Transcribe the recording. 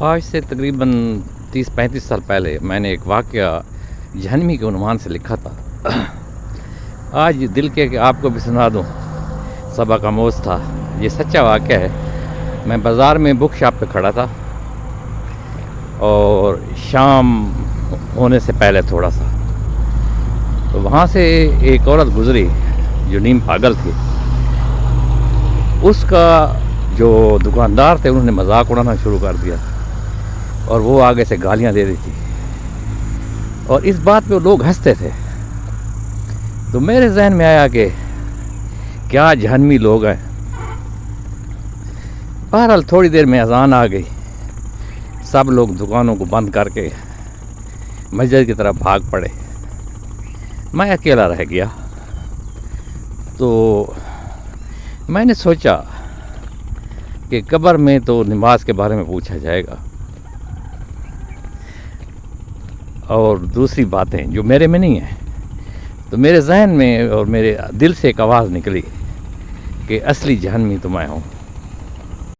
آج سے تقریباً 30-35 سال پہلے میں نے ایک واقعہ جہنمی کے عنوان سے لکھا تھا. آج دل کے کہ آپ کو بھی سنا دوں. سبق آموز تھا. یہ سچا واقعہ ہے. میں بازار میں بک شاپ پہ کھڑا تھا اور شام ہونے سے پہلے تھوڑا سا تو وہاں سے ایک عورت گزری جو نیم پاگل تھی. اس کا جو دکاندار تھے انہوں نے مذاق اڑانا شروع کر دیا اور وہ آگے سے گالیاں دے رہی تھی اور اس بات پہ لوگ ہنستے تھے. تو میرے ذہن میں آیا کہ کیا جہنمی لوگ ہیں. بہرحال تھوڑی دیر میں اذان آ گئی. سب لوگ دکانوں کو بند کر کے مسجد کی طرف بھاگ پڑے. میں اکیلا رہ گیا. تو میں نے سوچا کہ قبر میں تو نماز کے بارے میں پوچھا جائے گا اور دوسری باتیں جو میرے میں نہیں ہیں. تو میرے ذہن میں اور میرے دل سے ایک آواز نکلی کہ اصلی جہنمی تو میں ہوں.